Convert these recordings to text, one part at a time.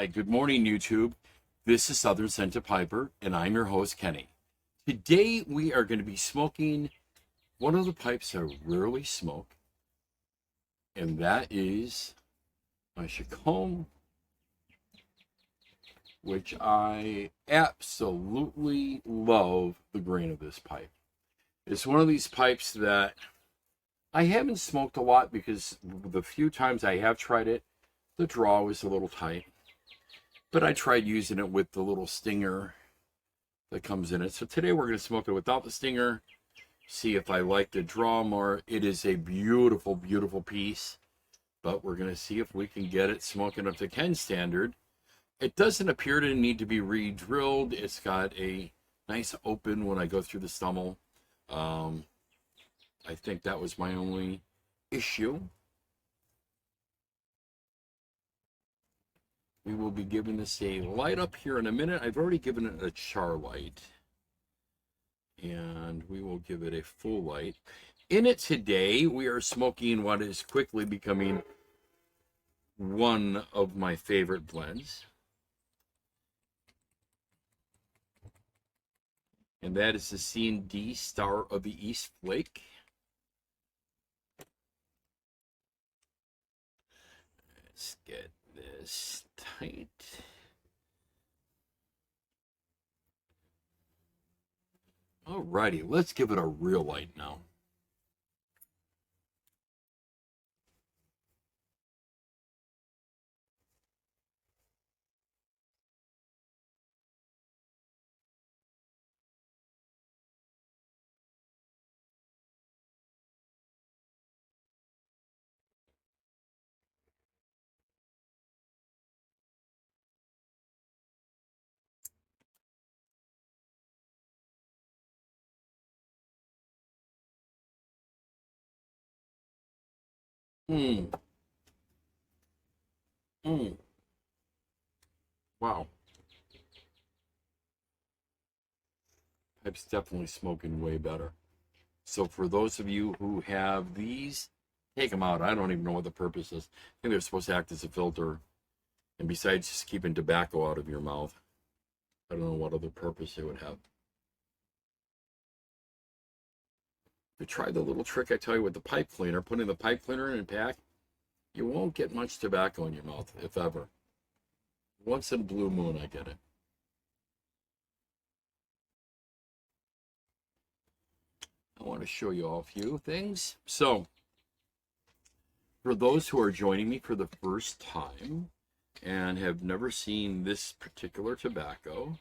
Hi, good morning, YouTube. This is Southern Scented Piper, and I'm your host, Kenny. Today, we are going to be smoking one of the pipes I rarely smoke, and that is my Chacom, which I absolutely love the grain of this pipe. It's one of these pipes that I haven't smoked a lot because the few times I have tried it, the draw was a little tight. But I tried using it with the little stinger that comes in it. So today we're going to smoke it without the stinger, see if I like the draw more. It is a beautiful, beautiful piece, but we're going to see if we can get it smoking up to Ken's standard. It doesn't appear to need to be re-drilled. It's got a nice open when I go through the stummel. I think that was my only issue. We will be giving this a light up here in a minute. I've already given it a char light. And we will give it a full light. In it today, we are smoking what is quickly becoming one of my favorite blends. And that is the C&D Star of the East Flake. Let's get this tight. Alrighty, let's give it a real light now. Mmm. Mmm. Wow. Pipe's definitely smoking way better. So for those of you who have these, take them out. I don't even know what the purpose is. I think they're supposed to act as a filter. And besides just keeping tobacco out of your mouth, I don't know what other purpose they would have. If you try the little trick I tell you with the pipe cleaner, putting the pipe cleaner in a pack, you won't get much tobacco in your mouth, if ever. Once in a blue moon, I get it. I want to show you all a few things. So, for those who are joining me for the first time and have never seen this particular tobacco,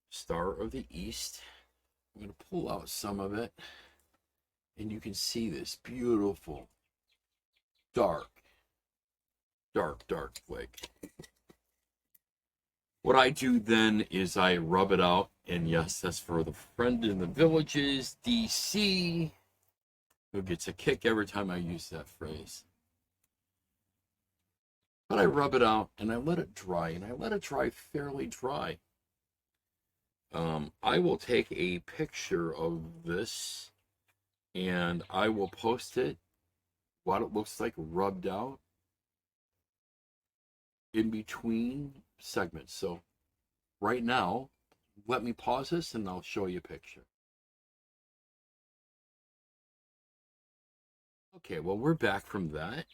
Star of the East, I'm going to pull out some of it, and you can see this beautiful, dark flake. What I do then is I rub it out, and yes, that's for the friend in the villages, DC, who gets a kick every time I use that phrase. But I rub it out, and I let it dry, and I let it dry fairly dry. I will take a picture of this, and I will post it, what it looks like rubbed out, in between segments. So right now, let me pause this and I'll show you a picture. Okay, well, we're back from that.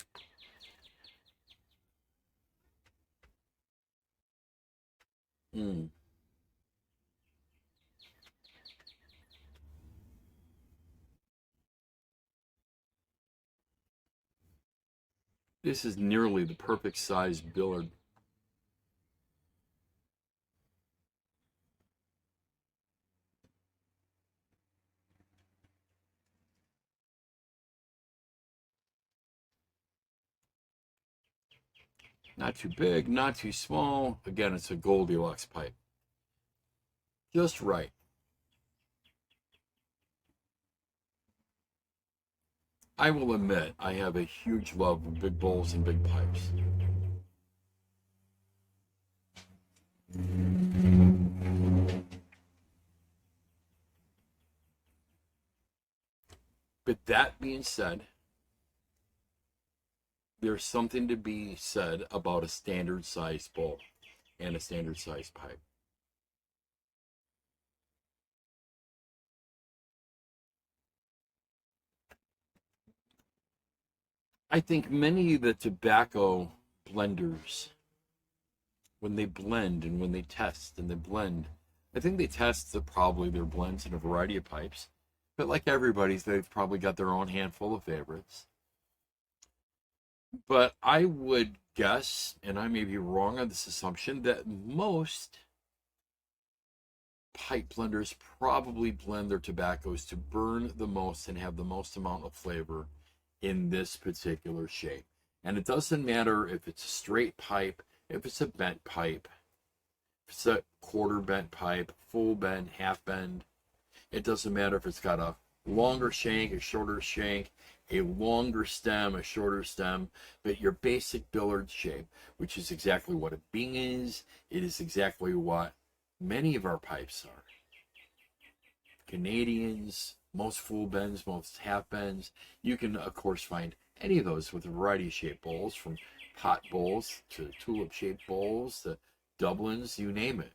This is nearly the perfect size billiard. Not too big, not too small. Again, it's a Goldilocks pipe. Just right. I will admit, I have a huge love for big bowls and big pipes. But that being said, there's something to be said about a standard size bowl. and a standard size pipe. I think many of the tobacco blenders, when they blend and when they test and they blend, I think they test probably their blends in a variety of pipes. But like everybody's, they've probably got their own handful of favorites. But I would guess, and I may be wrong on this assumption, that most pipe blenders probably blend their tobaccos to burn the most and have the most amount of flavor in this particular shape. And it doesn't matter if it's a straight pipe, if it's a bent pipe, if it's a quarter bent pipe, full bend, half bend. It doesn't matter if it's got a longer shank, a shorter shank, a longer stem, a shorter stem, but your basic billiard shape, which is exactly what a bing is, it is exactly what many of our pipes are. Canadians, most full bends, most half bends. You can, of course, find any of those with a variety of shaped bowls, from pot bowls to tulip shaped bowls to Dublins, you name it.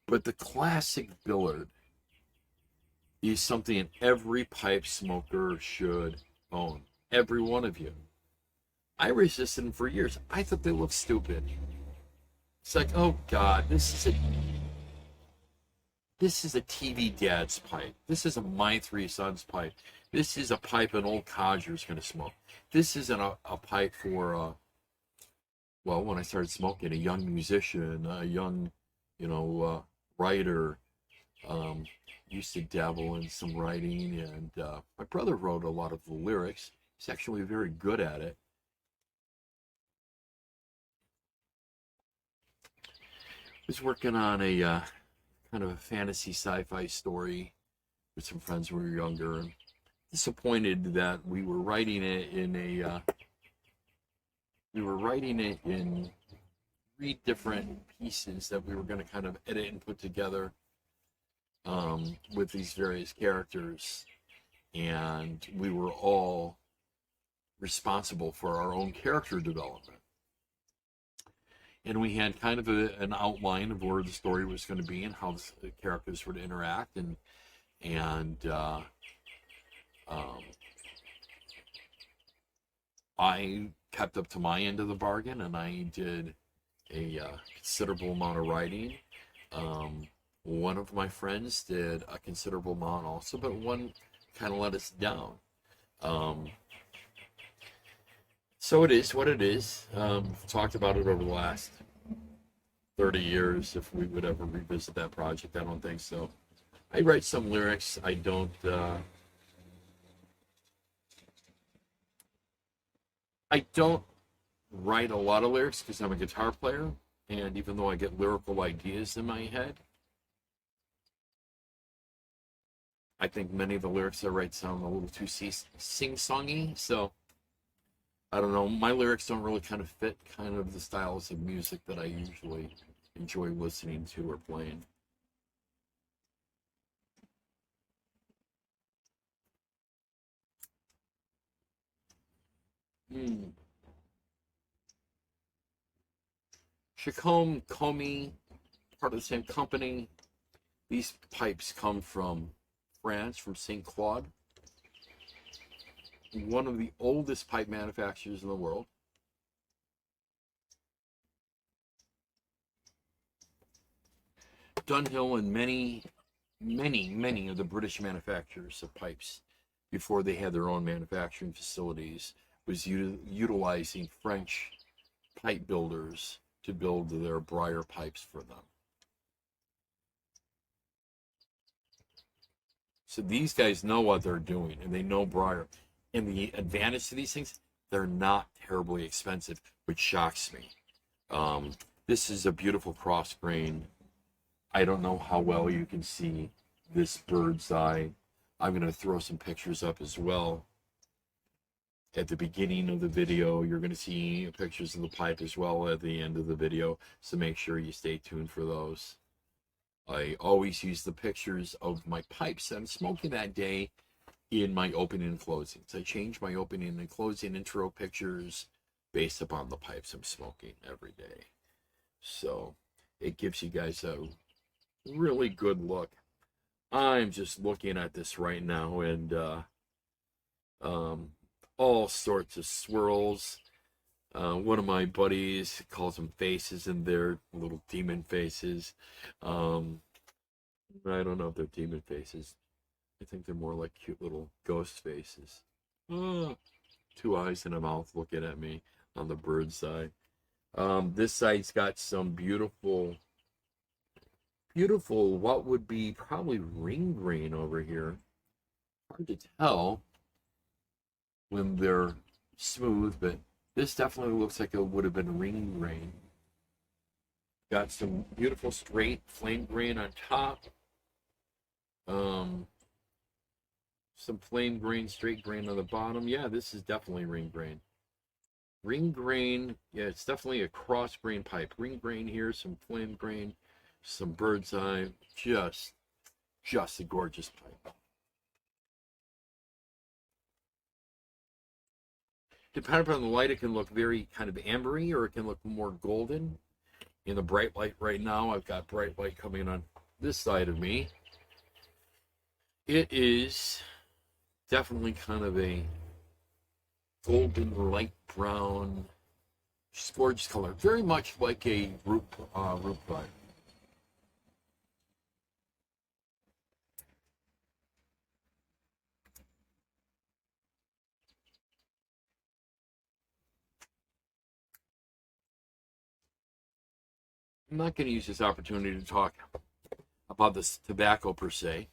But the classic billiard is something every pipe smoker should own. Every one of you. I resisted them for years. I thought they looked stupid. It's like, oh God, this is a TV dad's pipe. This is a My Three Sons pipe. This is a pipe an old codger's going to smoke. This isn't a pipe for, well, when I started smoking, a young musician, a young, writer, used to dabble in some writing, and my brother wrote a lot of the lyrics. He's actually very good at it. I was working on a kind of a fantasy sci-fi story with some friends when we were younger, and disappointed that we were writing it in three different pieces that we were going to kind of edit and put together with these various characters, and we were all responsible for our own character development. And we had kind of an outline of where the story was going to be and how the characters would interact, and I kept up to my end of the bargain, and I did a considerable amount of writing. One of my friends did a considerable amount also, but one kind of let us down. So it is what it is. We've talked about it over the last 30 years. If we would ever revisit that project, I don't think so. I write some lyrics. I don't write a lot of lyrics because I'm a guitar player, and even though I get lyrical ideas in my head, I think many of the lyrics I write sound a little too sing-songy, so I don't know. My lyrics don't really kind of fit kind of the styles of music that I usually enjoy listening to or playing. Chacom, Comey, part of the same company. These pipes come from France, from St. Claude, one of the oldest pipe manufacturers in the world. Dunhill and many of the British manufacturers of pipes, before they had their own manufacturing facilities, was utilizing French pipe builders to build their briar pipes for them. So these guys know what they're doing, and they know briar. And the advantage to these things, they're not terribly expensive, which shocks me. This is a beautiful cross grain. I don't know how well you can see this bird's eye. I'm going to throw some pictures up as well. At the beginning of the video, you're going to see pictures of the pipe as well at the end of the video, so make sure you stay tuned for those. I always use the pictures of my pipes that I'm smoking that day in my opening and closings. I change my opening and closing intro pictures based upon the pipes I'm smoking every day. So it gives you guys a really good look. I'm just looking at this right now, and um, all sorts of swirls. One of my buddies calls them faces, and they're little demon faces. Um, I don't know if they're demon faces. I think they're more like cute little ghost faces. Ah, two eyes and a mouth looking at me on the bird side. This side's got some beautiful, beautiful, what would be probably ring grain over here. Hard to tell when they're smooth, but this definitely looks like it would have been ring grain. Got some beautiful straight flame grain on top. Um, some flame grain, straight grain on the bottom. Yeah, this is definitely ring grain. Ring grain, yeah, it's definitely a cross grain pipe. Ring grain here, some flame grain, some bird's eye. Just a gorgeous pipe. Depending upon the light, it can look very kind of ambery, or it can look more golden. In the bright light right now, I've got bright light coming on this side of me. It is definitely kind of a golden light brown, just gorgeous color, very much like a root pipe. I'm not going to use this opportunity to talk about this tobacco per se,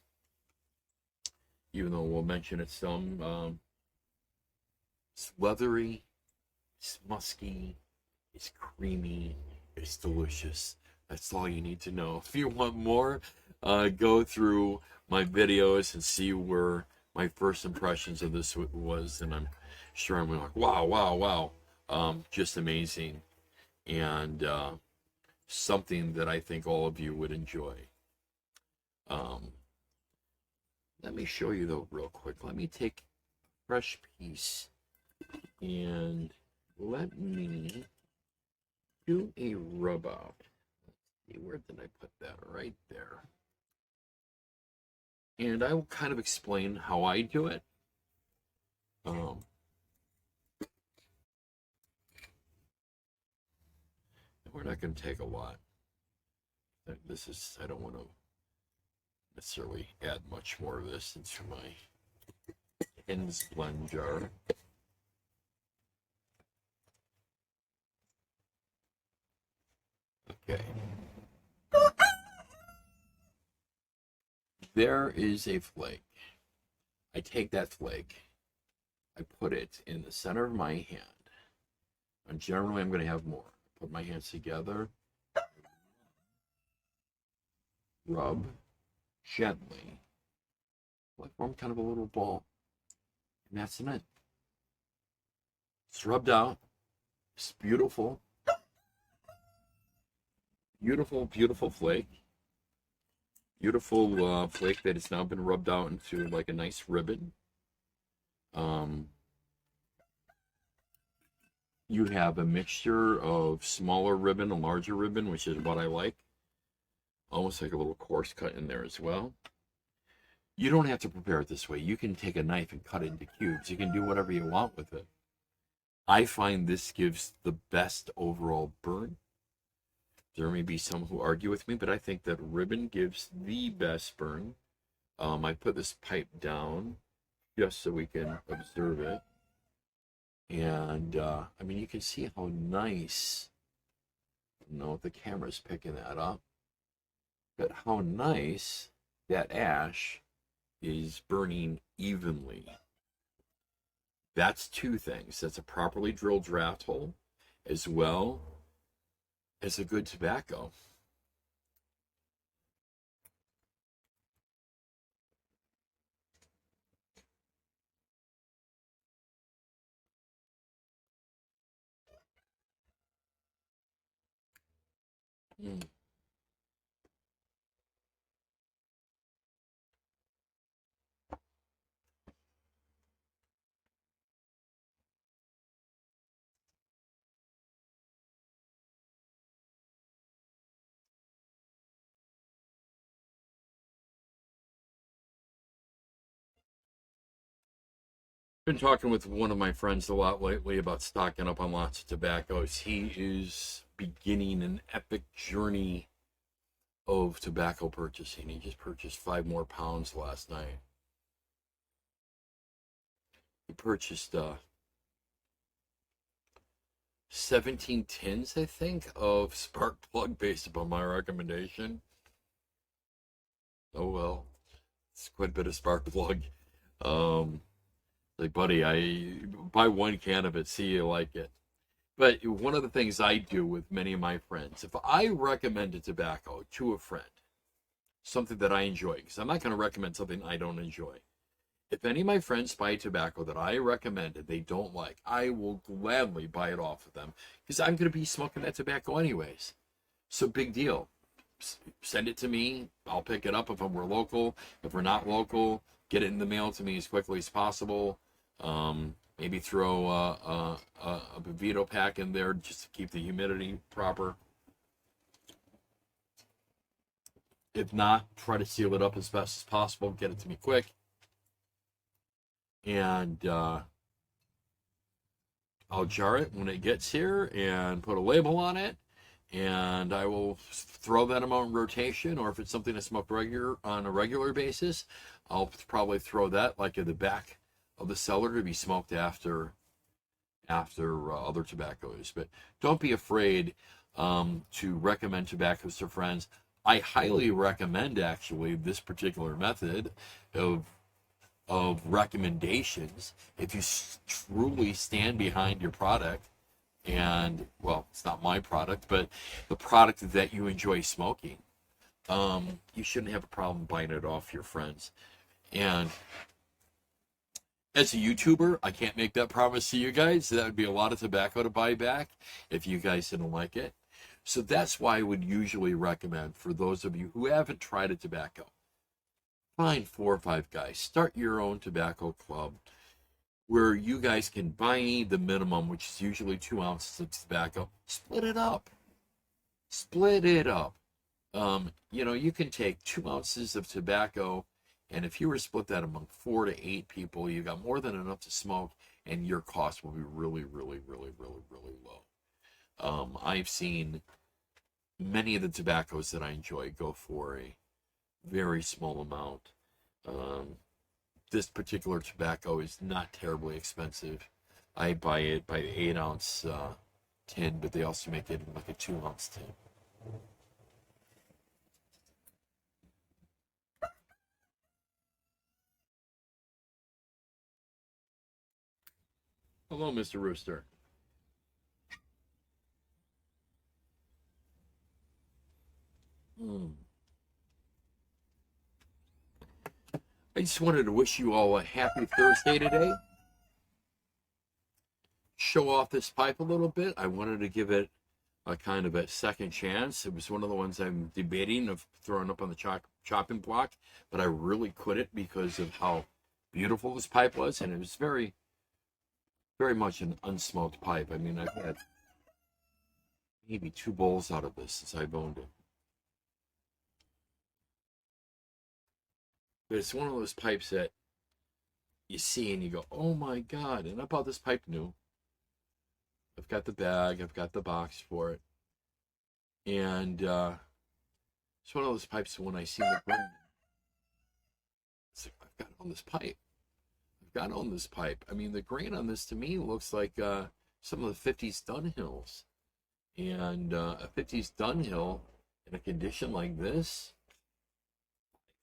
even though we'll mention it some. It's leathery, it's musky, it's creamy, it's delicious. That's all you need to know. If you want more, go through my videos and see where my first impressions of this was, and I'm sure I'm like, wow, wow, wow. Just amazing. And something that I think all of you would enjoy. Um, Let me show you though real quick. Let me take a fresh piece and let me do a rub out. Let's see, where did I put that? Right there. And I will kind of explain how I do it. Um, we're not going to take a lot. This is, I don't want to necessarily add much more of this into my Hen's blend jar. Okay. There is a flake. I take that flake, I put it in the center of my hand, and generally I'm going to have more. Put my hands together, rub gently, like form kind of a little ball, and that's it. It's rubbed out. It's beautiful, beautiful, beautiful flake. Beautiful flake that has now been rubbed out into like a nice ribbon. Um, you have a mixture of smaller ribbon and larger ribbon, which is what I like. Almost like a little coarse cut in there as well. You don't have to prepare it this way. You can take a knife and cut it into cubes. You can do whatever you want with it. I find this gives the best overall burn. There may be some who argue with me, but I think that ribbon gives the best burn. I put this pipe down just so we can observe it. And I mean, you can see how nice. I don't know if the camera's picking that up, but how nice that ash is burning evenly. That's two things. That's a properly drilled draft hole, as well as a good tobacco. Mm. Been talking with one of my friends a lot lately about stocking up on lots of tobaccos. He is beginning an epic journey of tobacco purchasing. He just purchased 5 more pounds last night. He purchased 17 tins, I think, of spark plug based upon my recommendation. Oh well, it's quite a bit of spark plug. Um, like, buddy, I buy 1 can of it, see you like it. But one of the things I do with many of my friends, if I recommend a tobacco to a friend, something that I enjoy, because I'm not going to recommend something I don't enjoy. If any of my friends buy tobacco that I recommended they don't like, I will gladly buy it off of them because I'm going to be smoking that tobacco anyways. So big deal. Send it to me. I'll pick it up if we're local. If we're not local, get it in the mail to me as quickly as possible. Maybe throw a Vito pack in there just to keep the humidity proper. If not, try to seal it up as best as possible. Get it to me quick. And I'll jar it when it gets here and put a label on it. And I will throw that amount in rotation, or if it's something I smoke on a regular basis, I'll probably throw that like in the back of the cellar to be smoked after other tobaccos. But don't be afraid to recommend tobaccos to friends. I highly recommend actually this particular method of recommendations if you truly stand behind your product. And, well, it's not my product, but the product that you enjoy smoking, you shouldn't have a problem buying it off your friends. And as a YouTuber, I can't make that promise to you guys. That would be a lot of tobacco to buy back if you guys didn't like it. So that's why I would usually recommend, for those of you who haven't tried a tobacco, find 4 or 5 guys. Start your own tobacco club, where you guys can buy the minimum, which is usually 2 ounces of tobacco. Split it up. Split it up. You can take 2 ounces of tobacco, and if you were to split that among 4 to 8 people, you got more than enough to smoke, and your cost will be really, really, really, really, really low. I've seen many of the tobaccos that I enjoy go for a very small amount. This particular tobacco is not terribly expensive. I buy it by the 8-ounce tin, but they also make it in like a 2-ounce tin. Hello, Mr. Rooster. I just wanted to wish you all a happy Thursday today. Show off this pipe a little bit. I wanted to give it a kind of a second chance. It was one of the ones I'm debating of throwing up on the chopping block, but I really couldn't because of how beautiful this pipe was, and it was very, very much an unsmoked pipe. I mean, I've had maybe 2 bowls out of this since I've owned it. But it's one of those pipes that you see and you go, oh my God. And I bought this pipe new. I've got the bag, I've got the box for it. And it's one of those pipes when I see the brand, it's like, I've got to own this pipe. I've got to own this pipe. I mean, the grain on this to me looks like some of the 50s Dunhills. And a 50s Dunhill in a condition like this,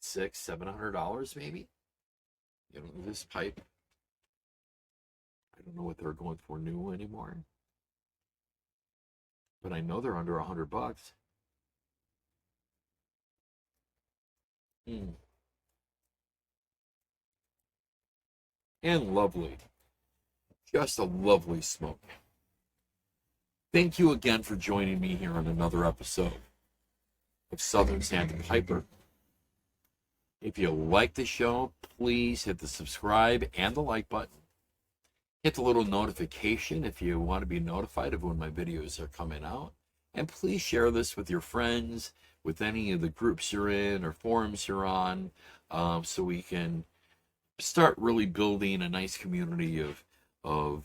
$600-700 maybe. This pipe, I don't know what they're going for new anymore, but I know they're under $100. And lovely, just a lovely smoke. Thank you again for joining me here on another episode of Southern Sandpiper. If you like the show, please hit the subscribe and the like button. Hit the little notification if you want to be notified of when my videos are coming out. And please share this with your friends, with any of the groups you're in or forums you're on, so we can start really building a nice community of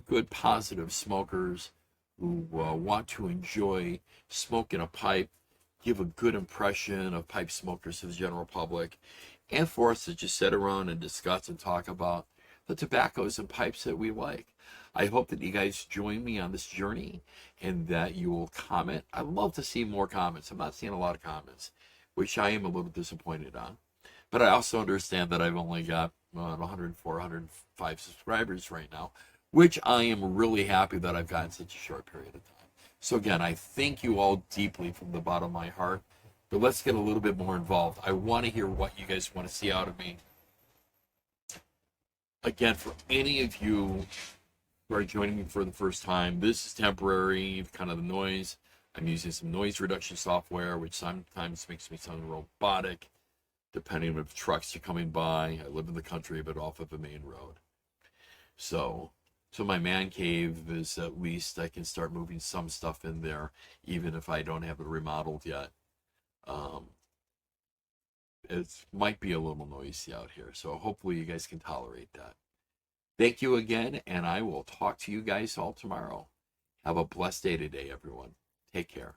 good, positive smokers who want to enjoy smoking a pipe, give a good impression of pipe smokers to the general public, and for us to just sit around and discuss and talk about the tobaccos and pipes that we like. I hope that you guys join me on this journey and that you will comment. I'd love to see more comments. I'm not seeing a lot of comments, which I am a little disappointed on. But I also understand that I've only got 104, 105 subscribers right now, which I am really happy that I've gotten such a short period of time. So again, I thank you all deeply from the bottom of my heart. But let's get a little bit more involved. I want to hear what you guys want to see out of me. Again, for any of you who are joining me for the first time, this is temporary, kind of the noise. I'm using some noise reduction software, which sometimes makes me sound robotic, depending on if trucks are coming by. I live in the country, but off of a main road. So my man cave is, at least I can start moving some stuff in there, even if I don't have it remodeled yet. It might be a little noisy out here, so hopefully you guys can tolerate that. Thank you again, and I will talk to you guys all tomorrow. Have a blessed day today, everyone. Take care.